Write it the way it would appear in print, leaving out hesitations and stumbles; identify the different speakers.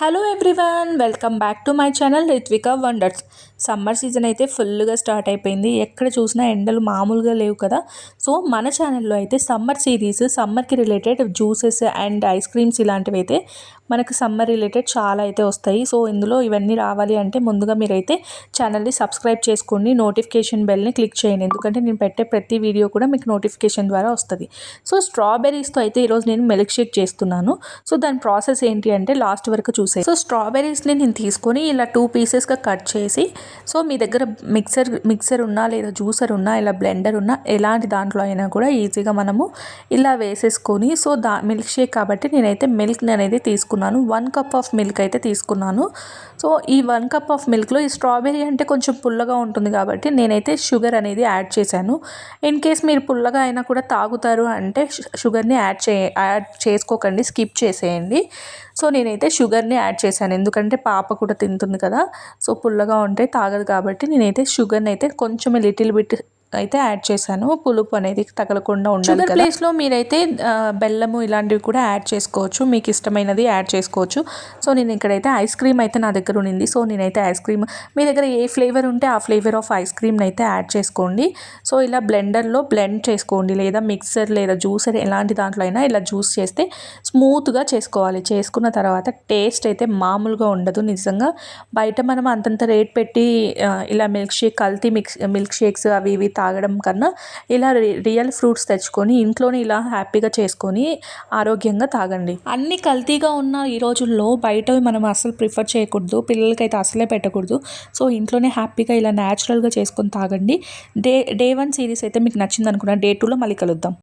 Speaker 1: Hello everyone, welcome back to my channel Rithwika wonders. Summer season అయితే ఫుల్గా start అయిపోయింది. ఎక్కడ చూసినా ఎండలు మామూలుగా లేవు కదా. సో మన ఛానల్లో అయితే సమ్మర్ సిరీస్, సమ్మర్కి related juices and ice creams ఇలాంటివి అయితే మనకు సమ్మర్ రిలేటెడ్ చాలా అయితే వస్తాయి. సో ఇందులో ఇవన్నీ రావాలి అంటే ముందుగా మీరైతే ఛానల్ని సబ్స్క్రైబ్ చేసుకోండి, నోటిఫికేషన్ బెల్ని క్లిక్ చేయండి, ఎందుకంటే నేను పెట్టే ప్రతి వీడియో కూడా మీకు నోటిఫికేషన్ ద్వారా వస్తుంది. సో స్ట్రాబెర్రీస్తో అయితే ఈరోజు నేను మిల్క్ షేక్ చేస్తున్నాను. సో దాని ప్రాసెస్ ఏంటి అంటే లాస్ట్ వరకు చూసే. సో స్ట్రాబెర్రీస్ని నేను తీసుకొని ఇలా 2 పీసెస్గా కట్ చేసి, సో మీ దగ్గర మిక్సర్ ఉన్నా లేదా జ్యూసర్ ఉన్నా ఇలా బ్లెండర్ ఉన్నా ఎలాంటి దాంట్లో అయినా కూడా ఈజీగా మనము ఇలా వేసేసుకొని, సో మిల్క్ షేక్ కాబట్టి నేనైతే మిల్క్ అనేది తీసుకున్నాను. 1 కప్ ఆఫ్ మిల్క్ అయితే తీసుకున్నాను. సో ఈ 1 కప్ ఆఫ్ మిల్క్లో ఈ స్ట్రాబెర్రీ అంటే కొంచెం పుల్లగా ఉంటుంది కాబట్టి నేనైతే షుగర్ అనేది యాడ్ చేశాను. ఇన్ కేస్ మీరు పుల్లగా అయినా కూడా తాగుతారు అంటే షుగర్ని యాడ్ చేసుకోకండి, స్కిప్ చేసేయండి. సో నేనైతే షుగర్ని యాడ్ చేశాను, ఎందుకంటే పాప కూడా తింటుంది కదా. సో పుల్లగా ఉంటే తాగదు కాబట్టి నేనైతే షుగర్ని అయితే కొంచెం లిటిల్ బిట్ అయితే యాడ్ చేశాను, పులుపు అనేది తగలకుండా ఉండాలి కదా. ప్లేస్లో మీరైతే బెల్లము ఇలాంటివి కూడా యాడ్ చేసుకోవచ్చు, మీకు ఇష్టమైనది యాడ్ చేసుకోవచ్చు. సో నేను ఇక్కడైతే ఐస్ క్రీమ్ అయితే నా దగ్గర ఉంది. సో నేనైతే ఐస్ క్రీమ్, మీ దగ్గర ఏ ఫ్లేవర్ ఉంటే ఆ ఫ్లేవర్ ఆఫ్ ఐస్ క్రీమ్ని అయితే యాడ్ చేసుకోండి. సో ఇలా బ్లెండర్లో బ్లెండ్ చేసుకోండి, లేదా మిక్సర్ లేదా జ్యూసర్ ఎలాంటి దాంట్లో అయినా ఇలా జ్యూస్ చేస్తే స్మూత్గా చేసుకోవాలి. చేసుకున్న తర్వాత టేస్ట్ అయితే మామూలుగా ఉండదు నిజంగా. బయట మనం అంతంత రేట్ పెట్టి ఇలా కల్తీ మిల్క్ షేక్స్ అవి ఇవి తాగడం కన్నా ఇలా రియల్ ఫ్రూట్స్ తెచ్చుకొని ఇంట్లోనే ఇలా హ్యాపీగా చేసుకొని ఆరోగ్యంగా తాగండి. అన్ని కల్తీగా ఉన్న ఈ రోజుల్లో బయట మనం అసలు ప్రిఫర్ చేయకూడదు, పిల్లలకైతే అసలే పెట్టకూడదు. సో ఇంట్లోనే హ్యాపీగా ఇలా న్యాచురల్గా చేసుకొని తాగండి. డే 1 సిరీస్ అయితే మీకు నచ్చింది అనుకున్నా. డే 2లో మళ్ళీ కలుద్దాం.